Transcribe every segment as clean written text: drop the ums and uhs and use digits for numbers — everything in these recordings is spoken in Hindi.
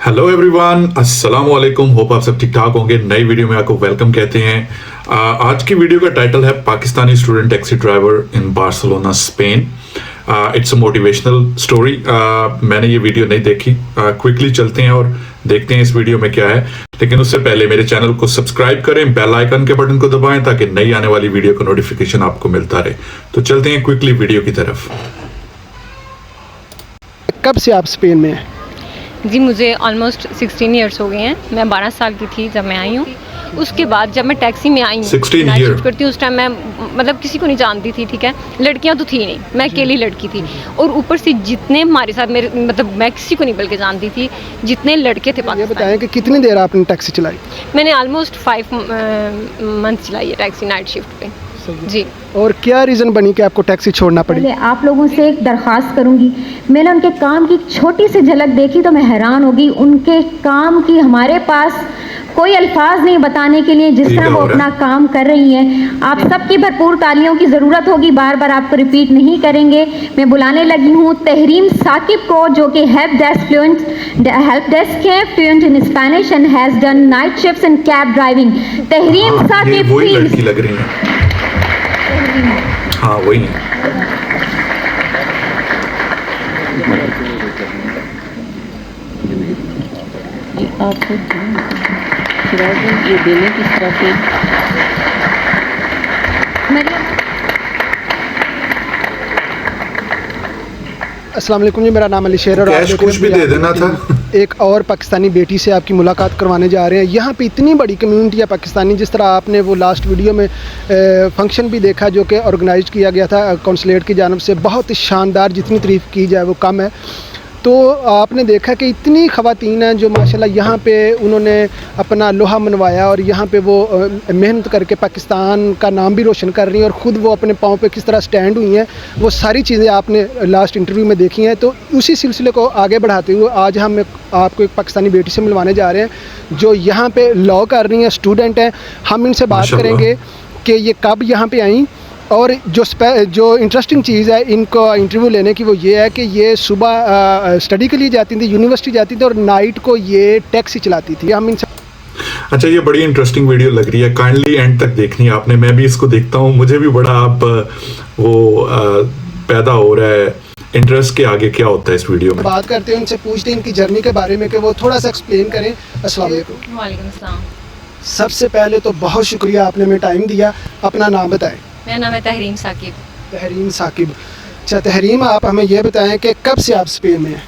हेलो एवरीवन, अस्सलाम वालेकुम। होप आप सब ठीक ठाक होंगे। नई वीडियो में आपको वेलकम कहते हैं। आज की वीडियो का टाइटल है Pakistani student taxi driver in Barcelona Spain. It's a motivational story. मैंने ये वीडियो नहीं देखी। क्विकली चलते हैं और देखते हैं इस वीडियो में क्या है। लेकिन उससे पहले मेरे चैनल को सब्सक्राइब करें, बेल आइकन के बटन को दबाएं ताकि नई आने वाली वीडियो का नोटिफिकेशन आपको मिलता रहे। तो चलते हैं क्विकली वीडियो की तरफ। कब से आप स्पेन में हैं? जी मुझे ऑलमोस्ट 16 ईयर्स हो गए हैं। मैं 12 साल की थी जब मैं आई हूँ। उसके बाद जब मैं टैक्सी में आई हूँ, 16 ईयर करती हूँ, उस टाइम मैं मतलब किसी को नहीं जानती थी। ठीक है, लड़कियाँ तो थी नहीं, मैं अकेली लड़की थी। और ऊपर से जितने हमारे साथ मेरे मतलब मैं किसी को नहीं बल्कि जानती थी, जितने लड़के थे ये पाकिस्तानी। बताएं कि कितनी देर आपने टैक्सी चलाई? मैंने ऑलमोस्ट 5 मंथ चलाई है टैक्सी नाइट शिफ्ट पे। जी। और क्या रीज़न बनी कि आपको टैक्सी छोड़ना पड़ी? पहले आप लोगों से एक दरख्वास्त करूंगी। मैंने उनके काम की छोटी सी झलक देखी तो मैं हैरान हो गई। उनके काम की हमारे पास कोई अल्फाज नहीं बताने के लिए, जिस तरह वो अपना काम कर रही हैं। आप सबकी भरपूर तालियों की ज़रूरत होगी, बार बार आपको रिपीट नहीं करेंगे। मैं बुलाने लगी हूँ तहरीम साकिब को, जो कि हेल्प डेस्क है, fluent in Spanish and has done night shifts in cab driving. Tahreem Saqib वही प्लीज। लड़की लग रही है। हाँ वही है। आपको ये देने किस तरह के अस्सलाम वालेकुम जी, मेरा नाम अली शेर और कैश कुछ भी दे देना था। एक और पाकिस्तानी बेटी से आपकी मुलाकात करवाने जा रहे हैं। यहाँ पे इतनी बड़ी कम्युनिटी है पाकिस्तानी, जिस तरह आपने वो लास्ट वीडियो में फंक्शन भी देखा जो कि ऑर्गेनाइज किया गया था कौंसलेट की जानब से। बहुत ही शानदार, जितनी तारीफ़ की जाए वो कम है। तो आपने देखा कि इतनी ख़वातीन हैं जो माशाल्लाह यहाँ पे उन्होंने अपना लोहा मनवाया और यहाँ पे वो मेहनत करके पाकिस्तान का नाम भी रोशन कर रही हैं और ख़ुद वो अपने पाँव पे किस तरह स्टैंड हुई हैं। वो सारी चीज़ें आपने लास्ट इंटरव्यू में देखी हैं। तो उसी सिलसिले को आगे बढ़ाते हुए आज हम आपको एक पाकिस्तानी बेटी से मिलवाने जा रहे हैं जो यहाँ पर लॉ कर रही हैं, स्टूडेंट हैं। हम इनसे बात करेंगे कि ये कब यहाँ पर आई, और जो इंटरेस्टिंग चीज़ है इनको इंटरव्यू लेने की वो ये है कि ये सुबह स्टडी के लिए जाती थी, यूनिवर्सिटी जाती थी, और नाइट को ये टैक्सी चलाती थी। हम इनसे अच्छा, ये बड़ी इंटरेस्टिंग वीडियो लग रही है। काइंडली एंड तक देखनी है आपने। मैं भी इसको देखता हूँ, मुझे भी बड़ा अब वो पैदा हो रहा है इंटरेस्ट के आगे क्या होता है इस वीडियो में। बात करते हैं, उनसे पूछते हैं इनकी जर्नी के बारे में कि वो थोड़ा सा एक्सप्लेन करें। अस्सलाम वालेकुम। वालेकुम अस्सलाम। सबसे पहले तो बहुत शुक्रिया, आपने हमें टाइम दिया। अपना नाम बताएं। मेरा नाम है तहरीम साकिब। तहरीम साकिब। अच्छा तहरीम, आप हमें यह बताएं कि कब से आप स्पेन में हैं?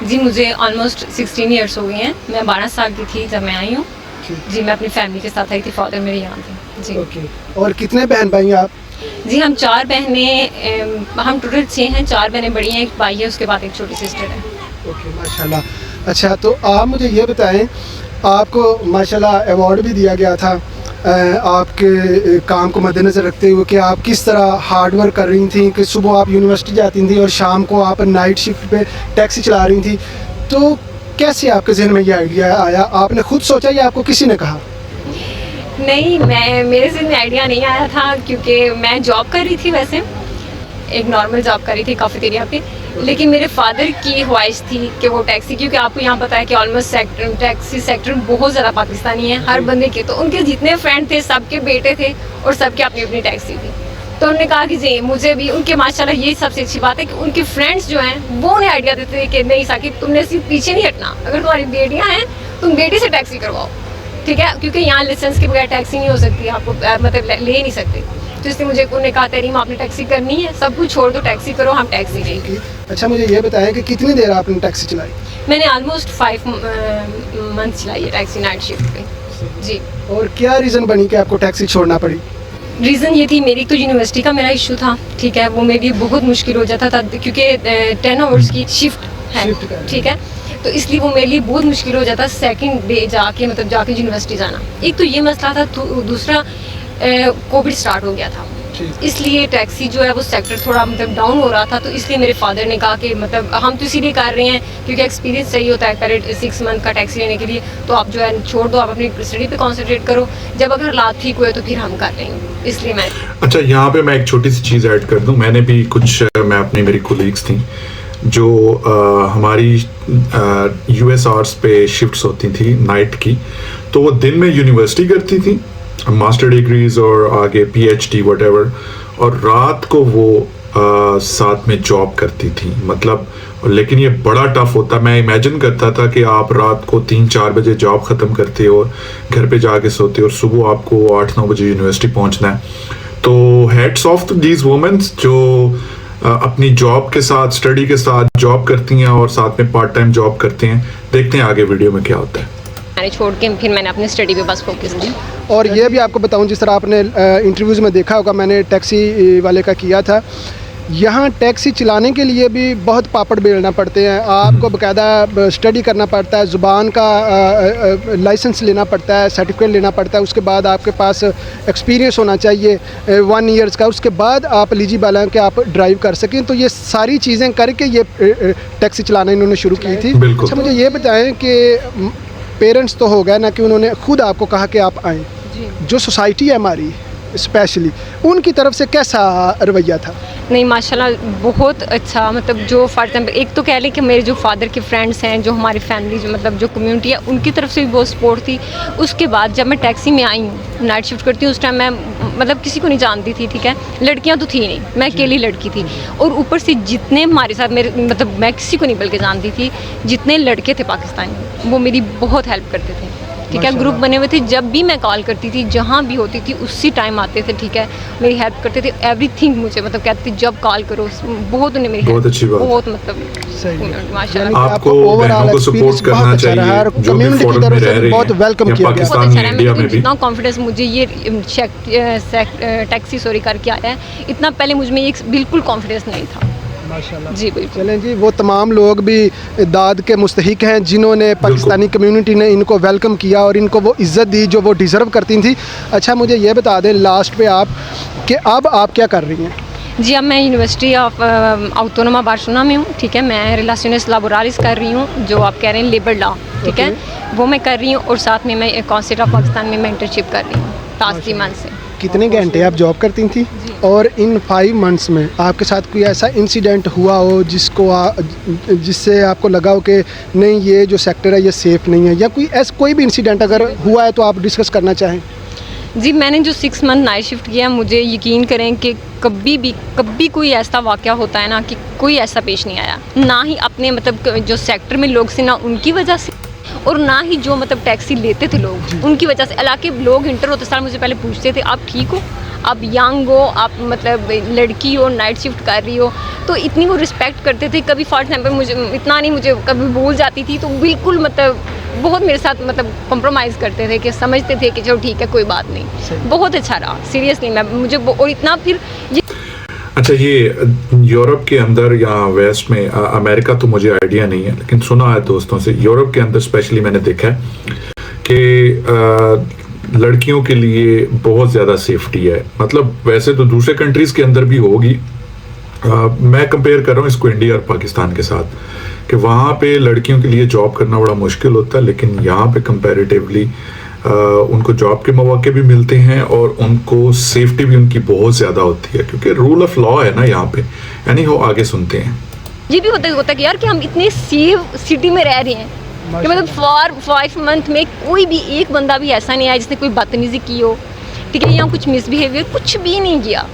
जी मुझे ऑलमोस्ट 16 ईयर्स हो गए हैं। मैं 12 साल की थी जब मैं आई हूँ। जी मैं अपनी फैमिली के साथ आई थी, फादर मेरे यहाँ थे। जी ओके। और कितने बहन भाई हैं आप? जी हम 4 बहनें, हम टोटल 6 हैं। 4 बहनें बड़ी हैं, एक भाई है, उसके बाद एक छोटी सिस्टर है। ओके माशाल्लाह। अच्छा तो आप मुझे ये बताएं, आपको माशाल्लाह अवार्ड भी दिया गया था आपके काम को मद्देनज़र रखते हुए कि आप किस तरह हार्ड वर्क कर रही थी, कि सुबह आप यूनिवर्सिटी जाती थी और शाम को आप नाइट शिफ्ट पे टैक्सी चला रही थी। तो कैसे आपके जहन में ये आइडिया आया? आपने खुद सोचा या आपको किसी ने कहा? नहीं, मेरे से आइडिया नहीं आया था, क्योंकि मैं जॉब कर रही थी, वैसे एक नॉर्मल जॉब कर रही थी कैफेटेरिया पे। लेकिन मेरे फादर की ख्वाहिश थी कि वो टैक्सी, क्योंकि आपको यहाँ पता है कि ऑलमोस्ट टैक्सी सेक्टर बहुत ज़्यादा पाकिस्तानी है हर बंदे के। तो उनके जितने फ्रेंड थे सबके बेटे थे और सबके अपनी अपनी टैक्सी थी। तो उन्होंने कहा कि जी मुझे भी, उनके माशाल्लाह ये सबसे अच्छी बात है कि उनके फ्रेंड्स जो हैं वो उन्हें आइडिया देते थे कि नहीं साकिब, तुमने सिर्फ पीछे नहीं हटना। अगर तुम्हारी बेटियाँ हैं तुम बेटी से टैक्सी करवाओ, ठीक है, क्योंकि यहाँ लाइसेंस के बगैर टैक्सी नहीं हो सकती, आपको मतलब ले नहीं सकते। तो इसलिए मुझे उन्होंने कहा तहरीम आपने टैक्सी करनी है, सब कुछ छोड़ दो, टैक्सी करो, हम टैक्सी लेंगे। अच्छा मुझे ये बताएं कि कितनी देर आपने टैक्सी चलाई? मैंने ऑलमोस्ट 5 मंथ चलाई है टैक्सी नाइट शिफ्ट पे। जी। और क्या रीज़न बनी कि आपको टैक्सी छोड़ना पड़ी? रीज़न ये थी, मेरी तो यूनिवर्सिटी का मेरा इशू था, ठीक है, वो मेरे लिए बहुत मुश्किल हो जाता था क्योंकि 10 आवर्स की शिफ्ट है, ठीक है। तो इसलिए वो मेरे लिए बहुत मुश्किल हो जाता सेकंड डे जाके, मतलब जाके यूनिवर्सिटी जाना। एक तो ये मसला था, दूसरा कोविड स्टार्ट हो गया था, इसलिए टैक्सी जो है वो सेक्टर थोड़ा मतलब डाउन हो रहा था। तो इसलिए मेरे फादर ने कहा कि मतलब हम तो इसीलिए कर रहे हैं क्योंकि एक्सपीरियंस चाहिए होता है पहले 6 मंथ का टैक्सी लेने के लिए। तो आप जो है छोड़ दो, आप अपनी स्टडी पे कॉन्सेंट्रेट करो, जब अगर हालात ठीक हुए तो फिर हम कर लेंगे। इसलिए मैं अच्छा यहाँ पे मैं एक छोटी सी चीज़ ऐड कर दूँ। मैंने भी कुछ, मैं अपनी मेरी कोलीग्स थी जो हमारी US आवर्स पे शिफ्ट्स होती थी नाइट की, तो वो दिन में यूनिवर्सिटी करती थी, मास्टर डिग्रीज और आगे PhD वटेवर, और रात को वो साथ में जॉब करती थी। मतलब लेकिन ये बड़ा टफ होता। मैं इमेजिन करता था कि आप रात को 3-4 बजे जॉब ख़त्म करते हो, घर पे जाके सोते हो, और सुबह आपको 8-9 बजे यूनिवर्सिटी पहुंचना है। तो heads off to these womens जो अपनी जॉब के साथ, स्टडी के साथ जॉब करती हैं और साथ में पार्ट टाइम जॉब करते हैं। देखते हैं आगे वीडियो में क्या होता है। मैंने छोड़ के फिर मैंने अपनी स्टडी पे बस फोकस किया। और ये भी आपको बताऊं, जिस तरह आपने इंटरव्यूज़ में देखा होगा, मैंने टैक्सी वाले का किया था, यहाँ टैक्सी चलाने के लिए भी बहुत पापड़ बेलना पड़ते हैं। आपको बाकायदा स्टडी करना पड़ता है, ज़ुबान का लाइसेंस लेना पड़ता है, सर्टिफिकेट लेना पड़ता है, उसके बाद आपके पास एक्सपीरियंस होना चाहिए 1 ईयर्स का, उसके बाद आप एलिजिबल हैं कि आप ड्राइव कर सकें। तो ये सारी चीज़ें करके ये टैक्सी चलाना इन्होंने शुरू की थी। अच्छा, मुझे ये बताएं कि पेरेंट्स तो हो गए ना कि उन्होंने खुद आपको कहा कि आप आएँ, जो सोसाइटी है हमारी स्पेशली, उनकी तरफ से कैसा रवैया था? नहीं, माशाल्लाह बहुत अच्छा। मतलब जो फॉर एग्जाम्पल एक तो कह लें कि मेरे जो फादर के फ्रेंड्स हैं, जो हमारी फैमिली, जो मतलब जो कम्युनिटी है, उनकी तरफ से भी बहुत सपोर्ट थी। उसके बाद जब मैं टैक्सी में आई हूँ, नाइट शिफ्ट करती हूँ, उस टाइम मैं मतलब किसी को नहीं जानती थी, ठीक है, लड़कियाँ तो थी नहीं, मैं अकेली लड़की थी। और ऊपर से जितने हमारे साथ मेरे, मतलब मैं किसी को नहीं बल्कि जानती थी, जितने लड़के थे पाकिस्तानी, वो मेरी बहुत हेल्प करते थे, ठीक है। ग्रुप बने हुए थे, जब भी मैं कॉल करती थी, जहाँ भी होती थी, उसी टाइम आते थे, ठीक है, मेरी हेल्प करते थे। एवरीथिंग मुझे मतलब कहते थे जब कॉल करो, बहुत उन्हें मेरी बहुत अच्छी बात, बहुत मतलब माशाल्लाह। आपको बहनों को सपोर्ट करना चाहिए, जो भी फॉरेन में रह रहे हैं, बहुत वेलकम किया गया, पाकिस्तान में, इंडिया में भी। इतना कॉन्फिडेंस मुझे ये टैक्सी करके आया है, इतना पहले मुझ में एक बिल्कुल कॉन्फिडेंस नहीं था। माशाल्लाह। जी बिल्कुल। चलें जी, वो तमाम लोग भी दाद के मुस्तहिक हैं जिन्होंने पाकिस्तानी कम्युनिटी ने इनको वेलकम किया और इनको वो इज़्ज़त दी जो वो डिज़र्व करती थी। अच्छा, मुझे ये बता दें लास्ट पे आप कि अब आप क्या कर रही हैं? जी, अब मैं यूनिवर्सिटी ऑफ ऑटोनोमा बार्सिलोना में हूँ, ठीक है। मैं रिलेशंस लैबोरेटरीज कर रही हूँ, जो आप कह रहे हैं लेबर लॉ, ठीक है, वो मैं कर रही हूँ। और साथ में मैं कौंसिल ऑफ पाकिस्तान में इंटर्नशिप कर रही हूँ लास्ट 3 मंथ से। कितने घंटे आप जॉब करती थी? और इन 5 मंथ्स में आपके साथ कोई ऐसा इंसिडेंट हुआ हो जिससे आपको लगा हो कि नहीं, ये जो सेक्टर है ये सेफ़ नहीं है, या कोई भी इंसिडेंट अगर हुआ है तो आप डिस्कस करना चाहें? जी, मैंने जो 6 मंथ नाइट शिफ्ट किया, मुझे यकीन करें कि कभी कोई ऐसा वाक़या होता है ना कि कोई ऐसा पेश नहीं आया, ना ही अपने मतलब जो सेक्टर में लोग से, ना उनकी वजह से, और ना ही जो मतलब टैक्सी लेते थे लोग उनकी वजह से। इलाके लोग इंटर होते साल मुझे पहले पूछते थे, आप ठीक हो, आप यंग हो, आप मतलब लड़की हो, नाइट शिफ्ट कर रही हो, तो इतनी वो रिस्पेक्ट करते थे। कभी फॉर एग्जाम्पल मुझे इतना नहीं, मुझे कभी भूल जाती थी तो बिल्कुल मतलब बहुत मेरे साथ मतलब कॉम्प्रोमाइज़ करते थे, कि समझते थे कि चलो ठीक है, कोई बात नहीं। बहुत अच्छा रहा सीरियसली। मैं मुझे और इतना फिर अच्छा, ये यूरोप के अंदर या वेस्ट में, अमेरिका तो मुझे आइडिया नहीं है, लेकिन सुना है दोस्तों से, यूरोप के अंदर स्पेशली मैंने देखा है कि लड़कियों के लिए बहुत ज़्यादा सेफ्टी है। मतलब वैसे तो दूसरे कंट्रीज़ के अंदर भी होगी, मैं कंपेयर कर रहा हूँ इसको इंडिया और पाकिस्तान के साथ, कि वहाँ पे लड़कियों के लिए जॉब करना बड़ा मुश्किल होता है, लेकिन यहाँ पे कंपैरेटिवली उनको जॉब के मौके भी मिलते हैं और उनको सेफ्टी भी उनकी बहुत ज़्यादा होती है, क्योंकि रूल ऑफ लॉ है ना यहाँ पे। यानी वो आगे सुनते हैं। ये भी होता कि यार कि हम इतने सेफ सिटी में रह रहे हैं कि मतलब फॉर 5 मंथ में कोई भी एक बंदा भी ऐसा नहीं आया जिसने कोई बदतमीजी की हो, ठीक है, या कुछ मिसबिहेवियर कुछ भी नहीं किया।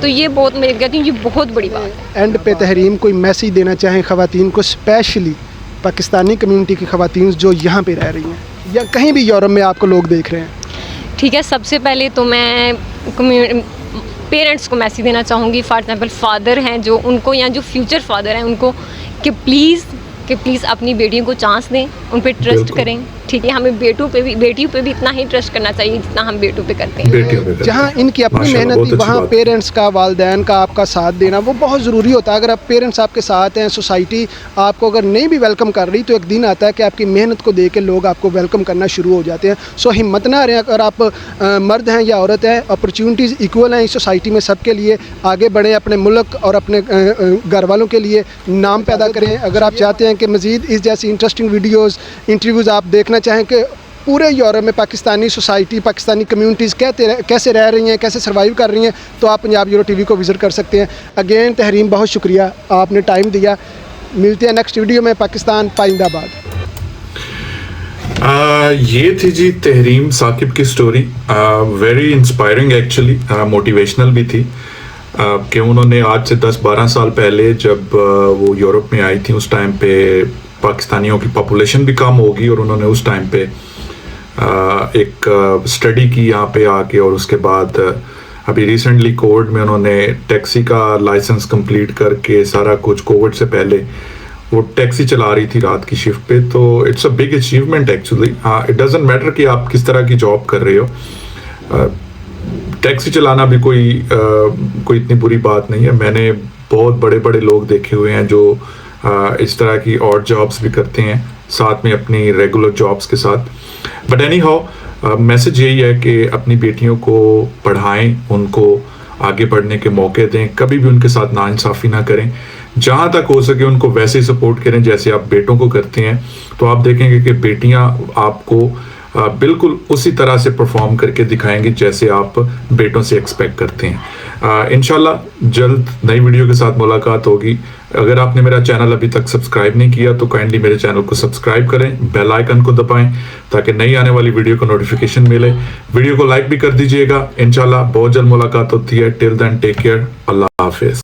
तो ये बहुत, मैं कहती हूँ ये बहुत बड़ी बात है। एंड पे तहरीम कोई मैसेज देना चाहें ख़वातीन को, स्पेशली पाकिस्तानी कम्युनिटी की ख़वातीन जो यहाँ पे रह रही हैं या कहीं भी यूरोप में आपको लोग देख रहे हैं? ठीक है, सबसे पहले तो मैं पेरेंट्स को मैसेज देना चाहूँगी, फॉर एग्जांपल फादर हैं जो, उनको या जो फ्यूचर फादर हैं उनको, कि प्लीज़ अपनी बेटियों को चांस दें, उन पर ट्रस्ट करें, ठीक है। हमें बेटियों पे भी इतना ही ट्रस्ट करना चाहिए जितना हम बेटों पे करते हैं। जहाँ इनकी अपनी मेहनत थी, वहाँ पेरेंट्स का, वालिदैन का आपका साथ देना वो बहुत ज़रूरी होता है। अगर आप पेरेंट्स आपके साथ हैं, सोसाइटी आपको अगर नहीं भी वेलकम कर रही, तो एक दिन आता है कि आपकी मेहनत को देख के लोग आपको वेलकम करना शुरू हो जाते हैं। सो हिम्मत ना रहें, अगर आप मर्द हैं या औरत हैं, अपॉर्चुनिटीज़ इक्वल हैं इस सोसाइटी में सबके लिए। आगे बढ़ें, अपने मुल्क और अपने घर वालों के लिए नाम पैदा करें। अगर आप चाहते हैं कि मज़ीद इस जैसी इंटरेस्टिंग इंटरव्यूज़ आप देखना चाहें कि पूरे यूरोप में पाकिस्तानी सोसाइटी, पाकिस्तानी कम्युनिटीज़ कैसे रह रही हैं, कैसे सर्वाइव कर रही हैं, तो आप पंजाब यूरो TV को विज़िट कर सकते हैं। अगेन तहरीम, बहुत शुक्रिया, आपने टाइम दिया। मिलते हैं नेक्स्ट वीडियो में। पाकिस्तान पाइंदाबाद। ये थी जी तहरीम साकिब की story. Very inspiring actually, motivational भी थी कि उन्होंने आज से 10-12 साल पहले जब वो यूरोप में आई थी, उस टाइम पे पाकिस्तानियों की पॉपुलेशन भी कम होगी और उन्होंने उस टाइम पे एक स्टडी की यहाँ पे आके, और उसके बाद अभी रिसेंटली कोविड में उन्होंने टैक्सी का लाइसेंस कंप्लीट करके सारा कुछ, कोविड से पहले वो टैक्सी चला रही थी रात की शिफ्ट पे। तो it's a big achievement actually. It doesn't matter कि आप किस तरह की जॉब कर रहे हो, टैक्सी चलाना भी कोई इतनी बुरी बात नहीं है। मैंने बहुत बड़े बड़े लोग देखे हुए हैं जो इस तरह की और जॉब्स भी करते हैं साथ में अपनी रेगुलर जॉब्स के साथ। बट एनी हाउ मैसेज यही है कि अपनी बेटियों को पढ़ाएं, उनको आगे बढ़ने के मौके दें, कभी भी उनके साथ नाइंसाफ़ी ना करें। जहाँ तक हो सके उनको वैसे ही सपोर्ट करें जैसे आप बेटों को करते हैं, तो आप देखेंगे कि बेटियाँ आपको बिल्कुल उसी तरह से परफॉर्म करके दिखाएंगे जैसे आप बेटों से एक्सपेक्ट करते हैं। इंशाल्लाह जल्द नई वीडियो के साथ मुलाकात होगी। अगर आपने मेरा चैनल अभी तक सब्सक्राइब नहीं किया तो काइंडली मेरे चैनल को सब्सक्राइब करें, बेल आइकन को दबाएं ताकि नई आने वाली वीडियो को नोटिफिकेशन मिले। वीडियो को लाइक भी कर दीजिएगा। इंशाल्लाह बहुत जल्द मुलाकात होती है। टिल देन टेक केयर, अल्लाह हाफिज।